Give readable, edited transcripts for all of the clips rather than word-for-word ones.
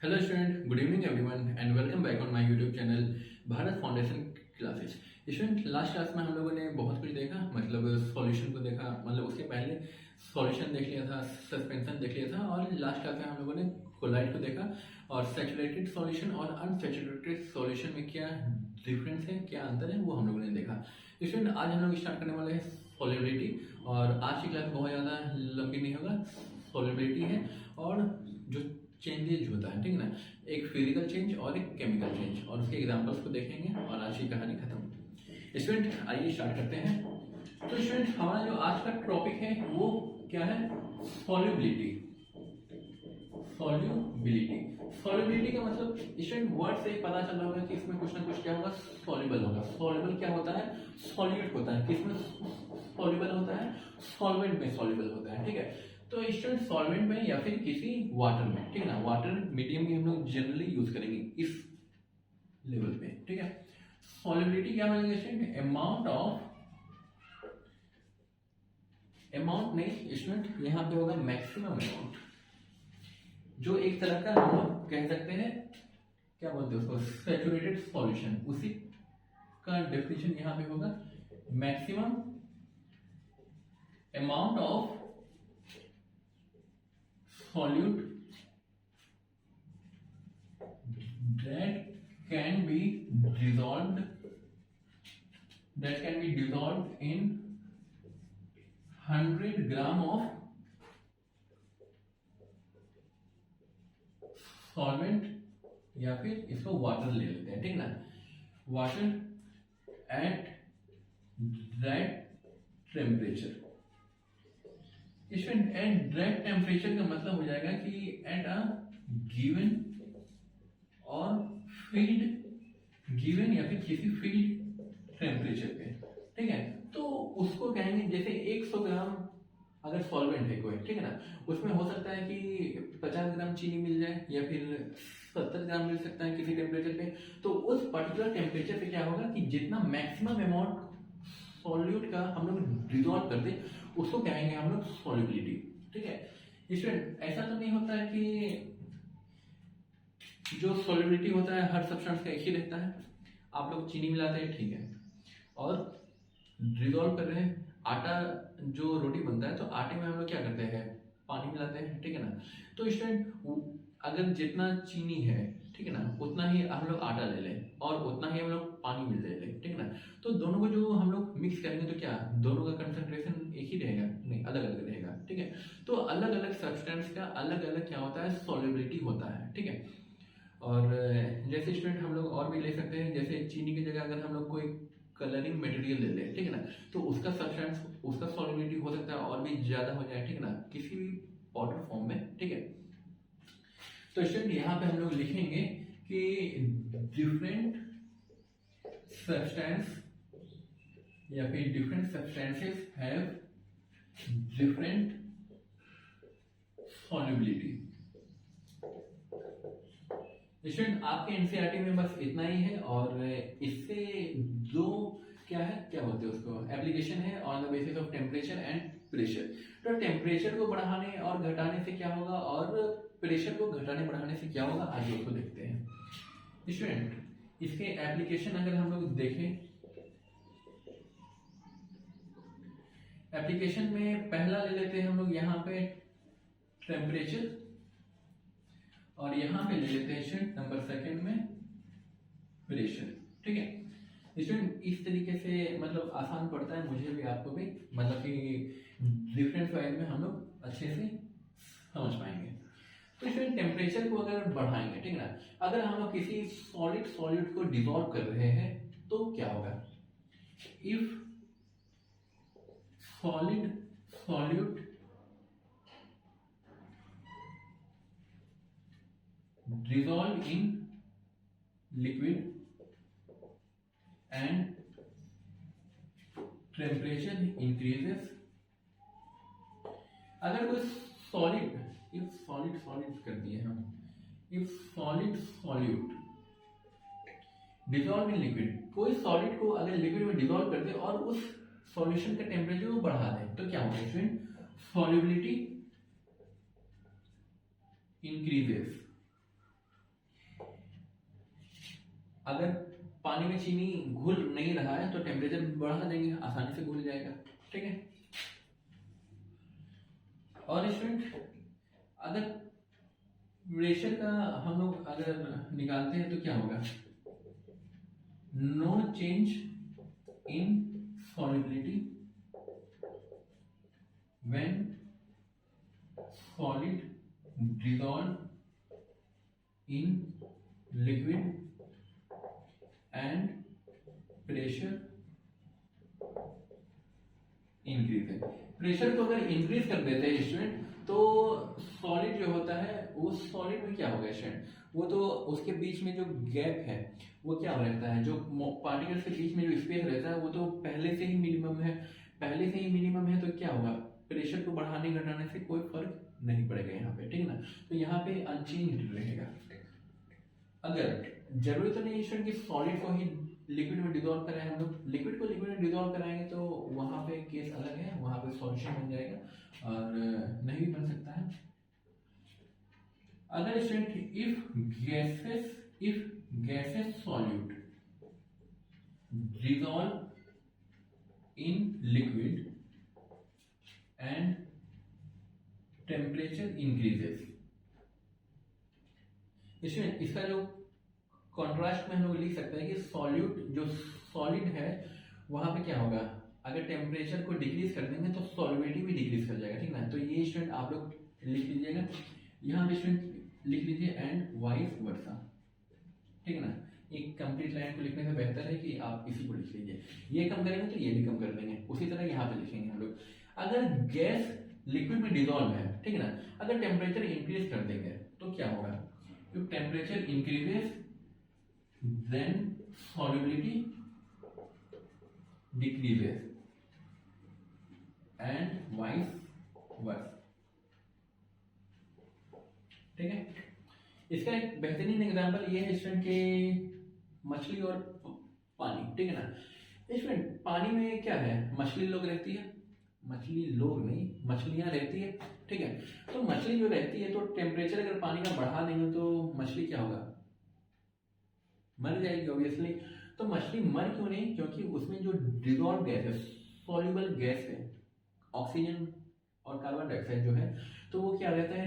Hello student, good evening everyone and welcome back on my YouTube channel Bharat foundation classes. Student, last class में हम लोगों ने बहुत कुछ देखा, मतलब सॉल्यूशन को देखा, मतलब उसके पहले सॉल्यूशन देख लिया था, सस्पेंशन देख लिया था, और लास्ट क्लास में हम लोगों ने कोलाइड को देखा और सैचुरेटेड सॉल्यूशन और अनसैचुरेटेड सॉल्यूशन में क्या डिफरेंस है, क्या अंतर है, वो हम लोगों ने देखा। स्टूडेंट, आज हम लोग स्टार्ट करने वाले हैं सॉल्युबिलिटी, और आज की क्लास बहुत ज़्यादा लंबी नहीं होगा। सॉल्युबिलिटी है और जो चेंजेज होता है, ठीक है ना, एक फिजिकल चेंज और एक केमिकल चेंज, और उसके एग्जांपल्स को देखेंगे और आज की कहानी खत्म। स्टूडेंट, आइए स्टार्ट करते हैं। तो स्टूडेंट, हमारा जो आज का टॉपिक है वो क्या है? सॉल्युबिलिटी। सॉल्युबिलिटी सॉल्युबिलिटी का मतलब स्टूडेंट वर्ड से ही पता चल रहा होगा कि इसमें कुछ ना कुछ क्या होगा, सॉल्युबल होगा। सॉल्युबल क्या होता है? सॉल्यूट होता है। किसमें सॉल्युबल होता है? सॉल्वेंट में सॉल्युबल होता है, ठीक है। तो स्टूडेंट, सॉल्वेंट में या फिर किसी वाटर में, ठीक है ना, वाटर मीडियम की हम लोग जनरली यूज करेंगे इस लेवल पे, ठीक है। सॉल्युबिलिटी क्या बनेगा स्टूडेंट? अमाउंट नहीं स्टूडेंट, यहाँ पे होगा मैक्सिमम अमाउंट, जो एक तरह का हम लोग कह सकते हैं, क्या बोलते हैं उसको, सैचुरेटेड सॉल्यूशन। उसी का डेफिनेशन यहाँ पे होगा maximum amount of solute that can be dissolved in 100 gram of solvent, या फिर इसको वाटर ले लेते हैं, ठीक है ना, water at that temperature. Student, at that temperature का मतलब हो जाएगा कि एट अ गिवन और फील्ड, गिवन या फिर किसी फील्ड टेम्परेचर पे, ठीक है। तो उसको कहेंगे, जैसे 100 ग्राम अगर सॉल्वेंट है कोई, ठीक है ना, उसमें हो सकता है कि 50 ग्राम चीनी मिल जाए या फिर 70 ग्राम मिल सकता है किसी टेम्परेचर पे। तो उस पर्टिकुलर टेम्परेचर पे क्या होगा कि जितना मैक्सिमम अमाउंट सॉल्यूट का हम लोग डिजोल्व कर दे, उसको कहेंगे हम लोग सॉल्युबिलिटी, ठीक है। स्टूडेंट, ऐसा तो नहीं होता है कि जो सॉल्युबिलिटी होता है हर सब्सटेंस का एक ही रहता है। आप लोग चीनी मिलाते हैं, ठीक है, और डिजोल्व कर रहे हैं आटा, जो रोटी बनता है तो आटे में हम लोग क्या करते हैं, पानी मिलाते हैं, ठीक है ना। तो स्टूडेंट, अगर जितना चीनी है, ठीक है ना, उतना ही हम लोग आटा ले लें और उतना ही हम लोग पानी भी ले लें, ठीक है ना, तो दोनों को जो हम लोग मिक्स करेंगे तो क्या दोनों का कंसंट्रेशन एक ही रहेगा? नहीं, अलग अलग रहेगा, ठीक है। तो अलग अलग सब्सटेंस का अलग अलग क्या होता है, सॉल्युबिलिटी होता है, ठीक है। और जैसे स्टूडेंट हम लोग और भी ले सकते हैं, जैसे चीनी की जगह अगर हम लोग कोई कलरिंग मटेरियल ले लें, ठीक है ना, तो उसका सब्सटेंस, उसका सॉल्युबिलिटी हो सकता है और भी ज्यादा हो जाए, ठीक है ना, किसी भी पाउडर फॉर्म में, ठीक है। तो स्टूडेंट, यहाँ पे हम लोग लिखेंगे कि डिफरेंट सब्सटेंस या फिर different substances have different solubility. Student, आपके एनसीईआरटी में बस इतना ही है, और इससे दो क्या है, क्या बोलते हैं उसको, एप्लीकेशन है on the basis of temperature and pressure. तो टेम्परेचर को बढ़ाने और घटाने से क्या होगा, और प्रेशर को घटाने बढ़ाने से क्या होगा, आज उसको देखते हैं। स्टूडेंट, इसके एप्लीकेशन अगर हम लोग देखें, एप्लीकेशन में पहला ले लेते हैं हम लोग यहाँ पे टेम्परेचर, और यहाँ पे ले लेते हैं स्टूडेंट नंबर सेकंड में प्रेशर, ठीक है। स्टूडेंट, इस तरीके से मतलब आसान पड़ता है मुझे भी, आपको भी, मतलब कि डिफरेंट वाइज में हम लोग अच्छे से समझ पाएंगे। तो स्टूडेंट, टेम्परेचर को अगर बढ़ाएंगे, ठीक है ना, अगर हम लोग किसी सॉलिड को डिसॉल्व कर रहे हैं तो क्या होगा, if solute dissolve in liquid and temperature increases। अगर कोई सॉलिड, इफ सॉलिड कर दिए हम, if solute dissolve in liquid, कोई सॉलिड को अगर लिक्विड में डिसॉल्व कर दे और उस सॉल्यूशन का टेम्परेचर को बढ़ा दे, तो क्या होगा स्टूडेंट, सॉल्युबिलिटी इंक्रीजेस। अगर पानी में चीनी घुल नहीं रहा है तो टेम्परेचर बढ़ा देंगे, आसानी से घुल जाएगा। ठीक है। और स्टूडेंट अगर प्रेशर का हम लोग अगर निकालते हैं तो क्या होगा, no change in solubility when solid dissolve in liquid and pressure increase है। प्रेशर को अगर इंक्रीज कर देते हैं स्टूडेंट तो सॉलिड जो होता है उस सॉलिड में क्या होगा स्टूडेंट, वो तो उसके बीच में जो गैप है वो क्या रहता है, जो पार्टिकल्स के बीच में जो स्पेस रहता है वो तो पहले से ही मिनिमम है, पहले से ही मिनिमम है। तो क्या होगा, प्रेशर को बढ़ाने घटाने से कोई फर्क नहीं पड़ेगा यहाँ पे। ठीक है ना, तो यहाँ पे अनचेंज्ड रहेगा। अगर जरूरी तो नहीं स्टूडेंट कि सॉलिड को ही लिक्विड में डिसॉल्व कराएं, हम लोग लिक्विड को लिक्विड में डिसॉल्व कराएंगे तो वहां पे केस अलग है, वहां पे सॉल्यूशन बन जाएगा और नहीं भी बन सकता है। अगर student if gases solute dissolve in liquid and temperature increases, इसमें इसका जो कॉन्ट्रास्ट में हम लोग लिख सकते हैं कि सॉल्यूट जो सॉलिड है वहां पे क्या होगा, अगर टेम्परेचर को डिक्रीज कर देंगे तो सॉल्युबिलिटी भी डिक्रीज कर जाएगा। ठीक ना, तो ये स्टूडेंट आप लोग लिख लीजिएगा, यहाँ पे स्टूडेंट लिख लीजिए एंड वाइस वर्सा। ठीक है ना, एक कंप्लीट लाइन को लिखने से बेहतर है कि आप इसी को लिख लीजिए, ये कम करेंगे तो ये भी कम कर देंगे, उसी तरह यहाँ पे लिखेंगे हम लोग। अगर गैस लिक्विड में डिसॉल्व है, ठीक है ना, अगर टेम्परेचर इंक्रीज कर देंगे तो क्या होगा, if temperature increases then solubility decreases and vice versa। ठीक है, इसका एक बेहतरीन एग्जांपल ये है स्टूडेंट के मछली और पानी। ठीक है ना, स्टूडेंट पानी में क्या है, मछली लोग रहती है, मछली लोग नहीं मछलियां रहती है। ठीक है, तो मछली जो रहती है तो टेम्परेचर अगर पानी का बढ़ा देंगे तो मछली क्या होगा, मर जाएगी ऑब्वियसली। तो मछली मर क्यों नहीं, क्योंकि उसमें जो डिसॉल्व गैस है, सॉल्युबल गैस है, ऑक्सीजन और कार्बन डाइऑक्साइड जो है, तो वो क्या रहता है,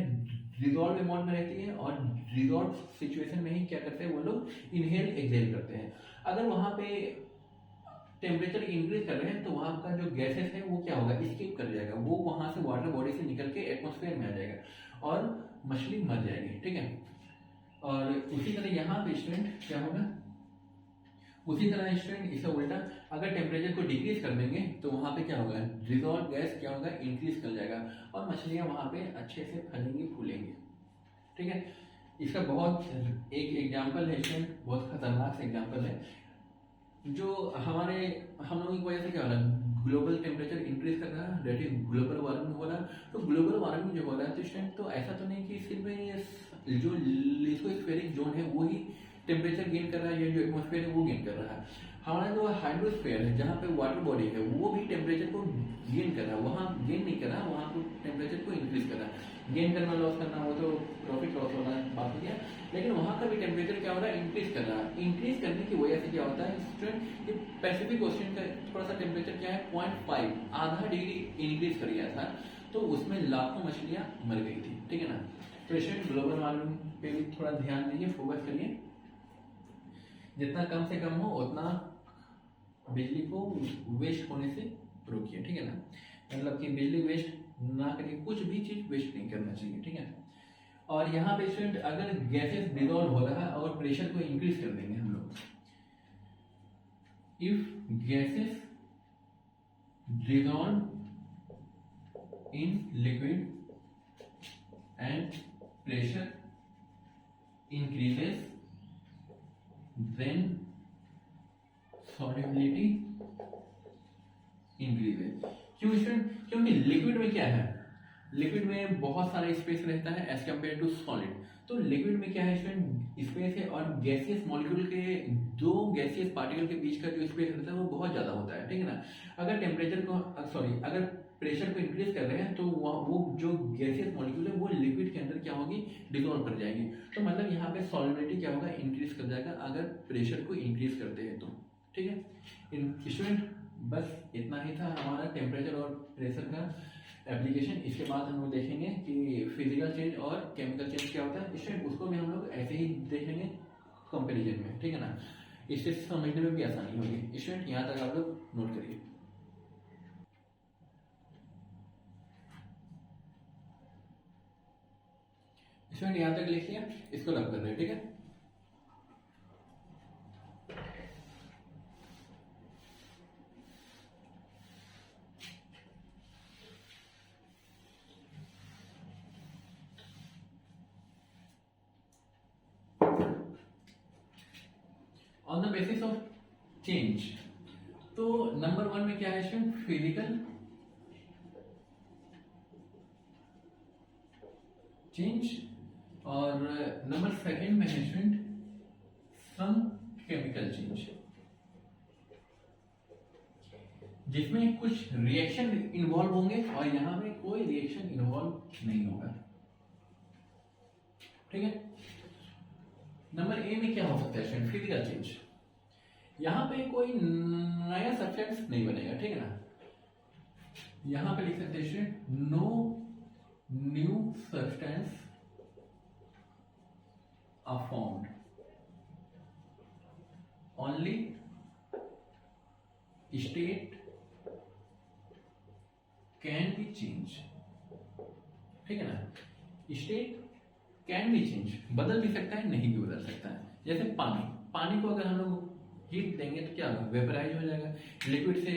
डिसॉल्व अमाउंट में रहती है और डिसॉल्व सिचुएशन में ही क्या करते हैं वो लोग, इनहेल एक्सहेल करते हैं। अगर वहां पे टेम्परेचर इंक्रीज कर रहे हैं तो वहां का जो गैसेस है वो क्या होगा, स्किप कर जाएगा, वो वहां से वाटर बॉडी से निकल के एटमॉस्फेयर में आ जाएगा और मछली मर जाएगी। ठीक है, और उसी तरह यहाँ पे स्टूडेंट क्या होगा, उसी तरह स्टूडेंट इसका उल्टा, अगर टेम्परेचर को डिक्रीज कर देंगे तो वहां पे क्या होगा, डिसॉल्व गैस क्या होगा, इंक्रीज कर जाएगा और मछलियां वहां पे अच्छे से फलेंगी फूलेंगी। ठीक है, इसका बहुत एक एग्जाम्पल है स्टूडेंट, बहुत खतरनाक सा एग्जाम्पल है, जो हमारे हम लोगों की वजह से क्या हो रहा है, ग्लोबल टेम्परेचर इंक्रीज कर रहा है, दैट इज ग्लोबल वार्मिंग हो रहा है। तो ग्लोबल वार्मिंग जो हो रहा है तो स्टूडेंट तो ऐसा तो नहीं कि सिर्फ जो लिथोस्फेरिक जोन है वो ही टेम्परेचर गेन कर रहा है, या जो एटमॉस्फेयर है वो गेन कर रहा है। हमारा जो हाइड्रोस्फेयर है जहाँ पे वाटर बॉडी है वो भी टेम्परेचर को गेन कर रहा है, वहाँ गेन नहीं कर रहा, वहाँ को टेम्परेचर को इंक्रीज कर रहा है। गेन करना लॉस करना वो तो प्रॉफिट लॉस वाला बात हो गया, लेकिन वहाँ का भी टेम्परेचर क्या हो रहा है, इंक्रीज कर रहा है। इंक्रीज करने की वजह से क्या होता है स्टूडेंट, ये पैसिफिक ओशन का थोड़ा सा टेम्परेचर क्या है 0.5 आधा डिग्री इंक्रीज कर गया था, तो उसमें लाखों मछलियां मर गई थी। ठीक है ना, तो स्टूडेंट ग्लोबल वार्मिंग पे भी थोड़ा ध्यान दीजिए, फोकस करिए, जितना कम से कम हो उतना बिजली को वेस्ट होने से रोकिए। ठीक है ना, मतलब कि बिजली वेस्ट ना करिए, कुछ भी चीज वेस्ट नहीं करना चाहिए। ठीक है, और यहाँ पे स्टूडेंट अगर गैसेस डिसॉल्व हो रहा है और प्रेशर को इंक्रीज कर देंगे हम लोग, if gases dissolve in liquid and pressure increases then solubility increases। क्यों स्टूडेंट, क्योंकि लिक्विड में क्या है, लिक्विड में बहुत सारा स्पेस रहता है एज कम्पेयर टू सॉलिड। तो लिक्विड में क्या है स्टूडेंट, स्पेस है, और गैसियस मॉलिक्यूल के दो गैसियस पार्टिकल के बीच का जो स्पेस रहता है वो बहुत ज्यादा होता है। ठीक है ना, अगर टेम्परेचर को अगर प्रेशर को इंक्रीज कर रहे हैं तो वो जो गैसियस मॉलिक्यूल है वो लिक्विड के अंदर क्या होगी, डिसॉल्व कर जाएगी। तो मतलब यहाँ पे सॉल्युबिलिटी क्या होगा, इंक्रीज कर जाएगा अगर प्रेशर को इंक्रीज करते हैं तो। ठीक है स्टूडेंट, बस इतना ही था हमारा टेम्परेचर और प्रेशर का एप्लीकेशन। इसके बाद हम लोग देखेंगे कि फिजिकल चेंज और केमिकल चेंज क्या होता है स्टूडेंट, उसको भी हम लोग ऐसे ही देखेंगे कंपेरिजन में। ठीक है ना, इससे समझने में भी आसानी होगी स्टूडेंट। यहाँ तक आप लोग नोट करिए। स्टूडेंट यहाँ तक लिख लिया, इसको लग कर रहे हैं। ठीक है, on the basis of change, तो नंबर 1 में क्या है स्टूडेंट, फिजिकल चेंज, और नंबर 2 में है स्टूडेंट सम केमिकल चेंज, जिसमें कुछ रिएक्शन इन्वॉल्व होंगे और यहां पे कोई रिएक्शन इन्वॉल्व नहीं होगा। ठीक है, नंबर ए में क्या हो सकता है स्टूडेंट, फिजिकल चेंज। यहां पे कोई नया सब्सटेंस नहीं बनेगा। ठीक है ना, यहां पे लिख सकते हैं student no new substance are formed, only state can be change. ठीक है ना, स्टेट कैन बी चेंज, बदल भी सकता है नहीं भी बदल सकता है। जैसे पानी को अगर हम लोग हीट देंगे तो क्या होगा, वेपराइज हो जाएगा, लिक्विड से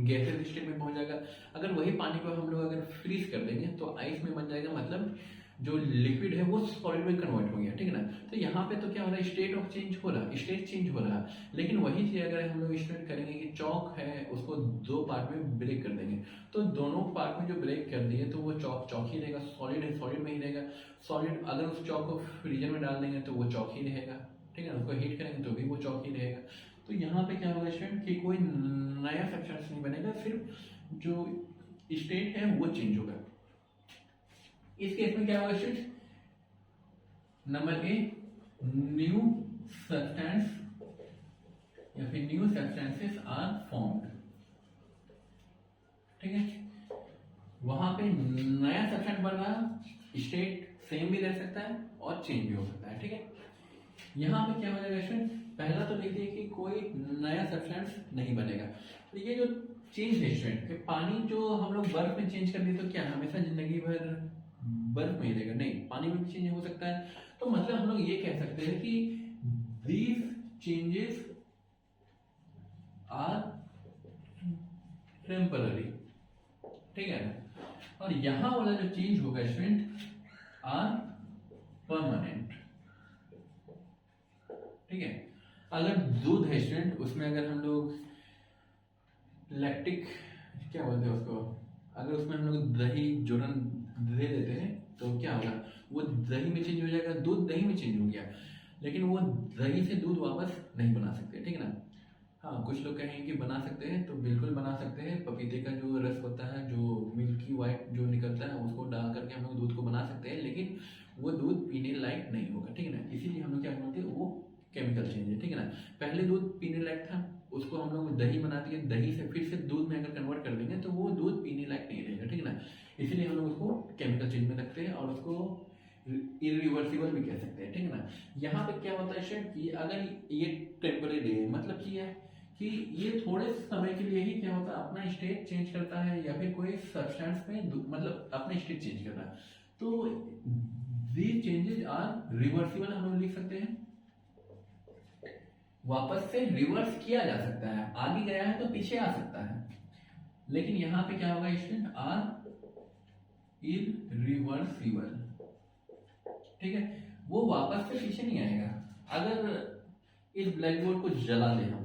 गैसेस स्टेट में पहुंच जाएगा। अगर वही पानी को हम लोग अगर फ्रीज कर देंगे तो आइस में बन जाएगा, मतलब जो लिक्विड है वो सॉलिड में कन्वर्ट हो गया। ठीक है ना, तो यहाँ पे तो क्या हो रहा है, स्टेट ऑफ चेंज हो रहा है, स्टेट चेंज हो रहा है। लेकिन वही चीज अगर हम लोग स्टूडेंट करेंगे कि चौक है उसको 2 पार्ट में ब्रेक कर देंगे, तो दोनों पार्ट में जो ब्रेक कर दिए तो वो चौक ही रहेगा, सॉलिड है सॉलिड में ही रहेगा। सॉलिड अगर उस चौक को फ्रीजर में डाल देंगे तो वो चौक ही रहेगा। ठीक है ना, उसको हीट करेंगे तो भी वो चौक ही रहेगा। तो यहाँ पे क्या होगा स्टूडेंट कि कोई नया सब्सटेंस नहीं बनेगा, सिर्फ जो स्टेट है वो चेंज होगा। इस केस में क्या होगा student, number a new substance या फिर न्यू सब्सटेंसेस आर फॉर्म्ड। ठीक है, वहां पे नया सब्सटेंस बन रहा, स्टेट सेम भी रह सकता है और चेंज भी हो सकता है। ठीक है, यहाँ पे क्या हो जाएगा स्टूडेंट, पहला तो लिख दिए कि कोई नया सब्सटेंस नहीं बनेगा। तो ये जो चेंज है स्टूडेंट, पानी जो हम लोग बर्फ में चेंज कर दिए तो क्या हमेशा जिंदगी भर बर्फ में ही रहेगा, नहीं, पानी में भी चेंज हो सकता है। तो मतलब हम लोग ये कह सकते हैं कि these changes are temporary। ठीक है, और यहां वाला जो चेंज होगा स्टूडेंट आर परमानेंट। ठीक है, अगर दूध है स्टूडेंट, उसमें अगर हम लोग लैक्टिक क्या बोलते हैं उसको, अगर उसमें हम लोग दही जोरन दे देते हैं तो क्या होगा, वो दही में चेंज हो जाएगा, दूध दही में चेंज हो गया, लेकिन वो दही से दूध वापस नहीं बना सकते। ठीक है ना, हाँ कुछ लोग कहेंगे कि बना सकते हैं, तो बिल्कुल बना सकते हैं। पपीते का जो रस होता है, जो मिल्की वाइट जो निकलता है, उसको डाल करके हम लोग दूध को बना सकते हैं, लेकिन वो दूध पीने लायक नहीं होगा। ठीक है ना, इसीलिए हम लोग क्या बोलते हैं, वो केमिकल चेंज है। ठीक है ना, पहले दूध पीने लायक था, उसको हम लोग दही बना दिए, दही से फिर से दूध में अगर कन्वर्ट कर देंगे तो वो दूध पीने लायक नहीं रहेगा। ठीक है ना, इसीलिए हम लोग उसको केमिकल चेंज में रखते हैं और उसको इरिवर्सिबल भी कह सकते हैं। ठीक है ना, यहाँ पे क्या होता है स्टूडेंट कि अगर ये टेम्परेरी है, मतलब कि है कि ये थोड़े समय के लिए ही क्या होता है, अपना स्टेट चेंज करता है, या फिर कोई सब्सटेंस में मतलब अपना स्टेट चेंज कर रहा है, तो दीज चेंजेस आर रिवर्सिबल हम लोग लिख सकते हैं। वापस से रिवर्स किया जा सकता है, आगे गया है तो पीछे आ सकता है, लेकिन यहां पे क्या होगा स्टूडेंट, आर इरिवर्सिबल। ठीक है, वो वापस से पीछे नहीं आएगा। अगर इस ब्लैक बोर्ड को जला दे हम,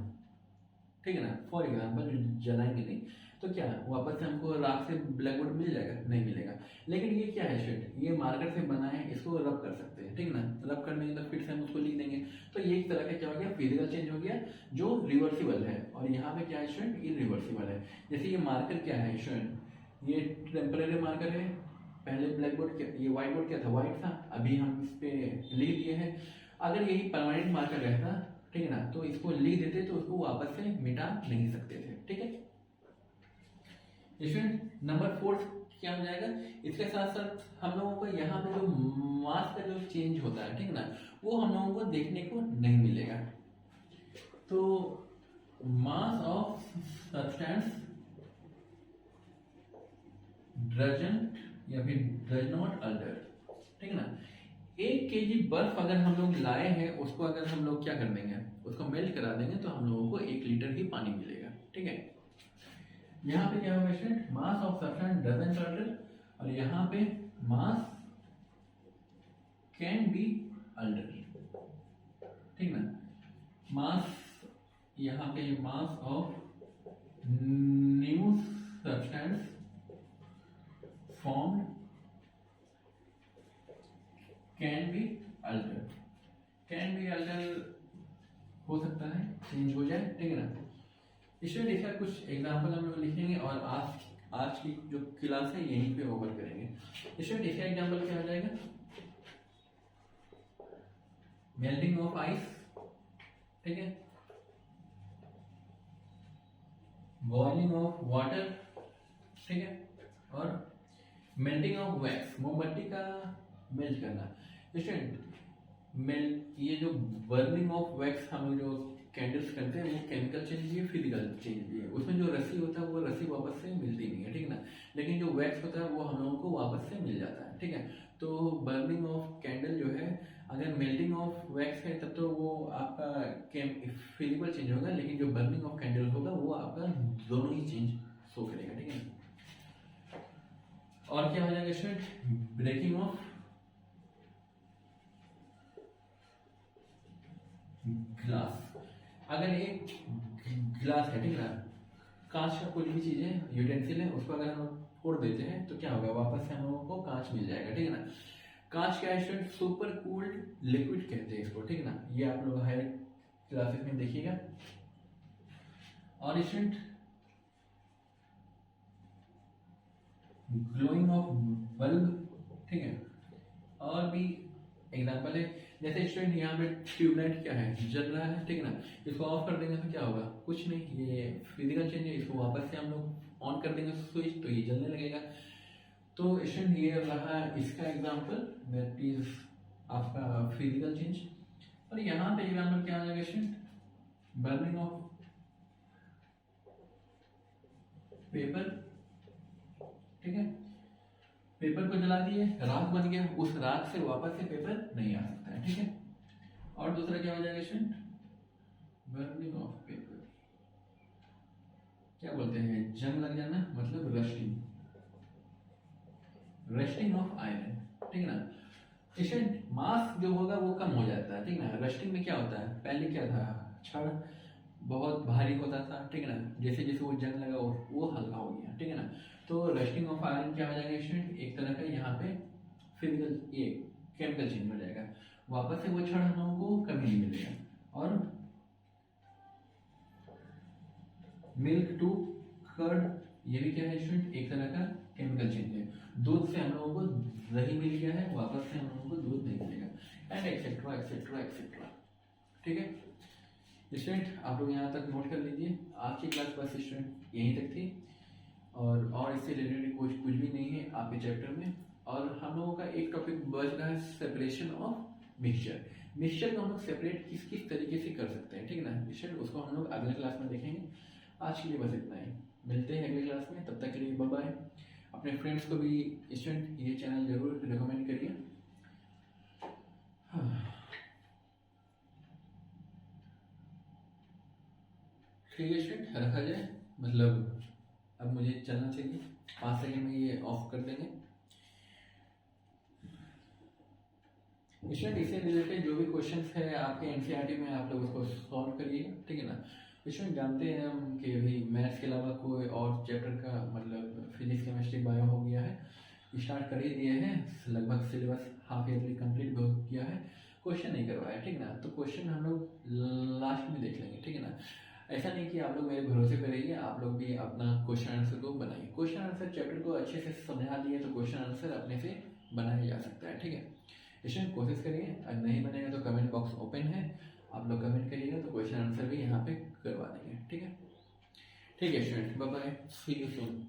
ठीक है ना, फॉर एग्जाम्पल जलाएंगे नहीं तो क्या वापस से हमको राख से ब्लैक बोर्ड मिल जाएगा, नहीं मिलेगा। लेकिन ये क्या है स्टूडेंट, ये मार्कर से बना है, इसको रब कर सकते हैं। ठीक है ना, रब कर देंगे तो फिर से हम उसको लिख देंगे। तो ये एक तरह का क्या हो गया, फिजिकल चेंज हो गया जो रिवर्सिबल है, और यहाँ पे क्या है स्टूडेंट, इरिवर्सिबल है। जैसे ये मार्कर क्या है स्टूडेंट, ये टेम्परेरी मार्कर है, पहले ब्लैक बोर्ड क्या, ये व्हाइट बोर्ड क्या था, व्हाइट था, अभी हम इस पे लिख दिए हैं। अगर यही परमानेंट मार्कर रहता, ठीक है ना, तो इसको लिख देते तो उसको वापस से मिटा नहीं सकते थे, ठीक है। स्टूडेंट नंबर 4 क्या हो जाएगा, इसके साथ साथ हम लोगों को यहाँ पे जो मास का जो चेंज होता है, ठीक है ना, वो हम लोगों को देखने को नहीं मिलेगा। तो मास ऑफ सब्सटेंस डजंट या फिर डज नॉट अल्टर, ठीक है ना। 1 kg बर्फ अगर हम लोग लाए हैं, उसको अगर हम लोग क्या कर देंगे, उसको मेल्ट करा देंगे, तो हम लोगों को 1 लीटर ही पानी मिलेगा, ठीक है। यहाँ पे क्या होगा student, mass of substance doesn't alter, और यहाँ पे मास कैन बी अल्टर, ठीक ना। मास, यहाँ पे mass of new substance formed can be alter, can be alter हो सकता है चेंज हो जाए, ठीक है ना। इसमें देखा कुछ एग्जाम्पल हम लोग लिखेंगे और आज की जो क्लास है यहीं पे ओवर करेंगे। इसमें देखा एग्जाम्पल क्या हो जाएगा, मेल्टिंग ऑफ आइस, ठीक है, बॉइलिंग ऑफ वाटर, ठीक है, और मेल्टिंग ऑफ वैक्स, मोमबत्ती का मेल्ट करना। स्टूडेंट ये जो बर्निंग ऑफ वैक्स हम जो कैंडल्स करते हैं, वो केमिकल चेंज भी है, फिजिकल चेंज भी है। उसमें जो रस्सी होता है वो रस्सी वापस से मिलती नहीं है, ठीक है ना, लेकिन जो वैक्स होता है वो हम लोगों को वापस से मिल जाता है, ठीक है। तो बर्निंग ऑफ कैंडल जो है, अगर मेल्टिंग ऑफ वैक्स है तब तो वो आपका फिजिकल चेंज होगा, लेकिन जो बर्निंग ऑफ कैंडल होगा वो आपका दोनों ही चेंज शो करेगा, ठीक है। और क्या हो जाएगा स्टूडेंट, ब्रेकिंग ऑफ ग्लास। अगर एक ग्लास है, ठीक है, कांच का कोई भी चीज है, यूटेंसिल है, उसको अगर हम फोड़ देते हैं तो क्या होगा, वापस से हम लोगों को कांच मिल जाएगा, ठीक है ना। कांच क्या है स्टूडेंट, सुपर कूल्ड लिक्विड कहते हैं इसको, ठीक है ना। ये आप लोग हायर क्लासेस में देखिएगा। और स्टूडेंट ग्लोइंग ऑफ बल्ब, ठीक है, और भी एग्जाम्पल है, जैसे स्टूडेंट यहाँ पे ट्यूबलाइट क्या है, जल रहा है, ठीक है ना, इसको ऑफ कर देंगे तो क्या होगा, कुछ नहीं, ये फिजिकल चेंज है। इसको वापस से हम लोग ऑन कर देंगे स्विच तो ये जलने लगेगा। तो स्टूडेंट ये रहा इसका एग्जाम्पल, दैट इज आपका फिजिकल चेंज। और यहाँ पे एग्जाम्पल क्या आ जाएगा स्टूडेंट, बर्निंग ऑफ पेपर, ठीक है, पेपर को जला दिए, राख बन गया, उस राख से वापस से पेपर नहीं आ सकता है, ठीक है। और दूसरा क्या हो जाएगा स्टूडेंट, बर्निंग ऑफ पेपर, क्या बोलते हैं, जंग लग जाना, मतलब रस्टिंग, रस्टिंग ऑफ आयरन, ठीक है ना। स्टूडेंट मास जो होगा वो कम हो जाता है, ठीक है ना। रस्टिंग में क्या होता है, पहले क्या था, छड़ बहुत भारी होता था, ठीक है ना, जैसे जैसे वो जंग लगा वो हल्का हो गया, ठीक है ना। तो रस्टिंग ऑफ आयरन क्या हो जाएगा स्टूडेंट, एक तरह का यहाँ पे फिजिकल ये केमिकल चेंज हो जाएगा, वापस से वो छड़ हम लोगों को कभी नहीं मिलेगा। और मिल्क टू कर्ड, ये भी क्या है स्टूडेंट, एक तरह का केमिकल चेंज है। दूध से हम लोगों को दही मिल गया है, वापस से हम लोगों को दूध नहीं मिलेगा, एंड एक्सेट्रा एक्सेट्रा एक्सेट्रा, ठीक है। स्टूडेंट आप लोग यहाँ तक नोट कर लीजिए, आज की क्लास बस स्टूडेंट यहीं तक थी, और इससे रिलेटेड कुछ भी नहीं है आपके चैप्टर में। और हम लोगों का एक टॉपिक बच रहा है, सेपरेशन ऑफ मिक्सचर। मिक्सचर को हम लोग सेपरेट किस किस तरीके से कर सकते हैं, ठीक है ना स्टूडेंट, उसको हम लोग अगले क्लास में देखेंगे। आज के लिए बस इतना ही, मिलते हैं अगले क्लास में, तब तक के लिए बाय बाय। अपने फ्रेंड्स को भी स्टूडेंट ये चैनल जरूर रिकमेंड करिए। ठीक है स्टूडेंट, रखा जाए, मतलब अब मुझे चलना चाहिए, 5 सेकंड में ये ऑफ कर देंगे। स्टूडेंट इससे रिलेटेड जो भी क्वेश्चंस है आपके एनसीईआरटी में, आप लोग उसको सॉल्व करिएगा, ठीक है ना। स्टूडेंट जानते हैं हम कि भाई मैथ्स के अलावा कोई और चैप्टर का मतलब फिजिक्स केमिस्ट्री बायो हो गया है, स्टार्ट कर ही दिए हैं, लगभग सिलेबस हाफ ईयरली कंप्लीट हो गया है, क्वेश्चन नहीं करवाया, ठीक है ना। तो क्वेश्चन हम लोग लास्ट में देख लेंगे, ठीक है ना। ऐसा नहीं कि आप लोग मेरे भरोसे पे रहिए, आप लोग भी अपना क्वेश्चन आंसर को बनाइए। क्वेश्चन आंसर चैप्टर को अच्छे से समझा दिए तो क्वेश्चन आंसर अपने से बनाया जा सकता है, ठीक है। स्टूडेंट कोशिश करिए, अगर नहीं बनेगा तो कमेंट बॉक्स ओपन है, आप लोग कमेंट करिएगा तो क्वेश्चन आंसर भी यहाँ पे करवा देंगे, ठीक है। ठीक है student, bye bye, see you soon.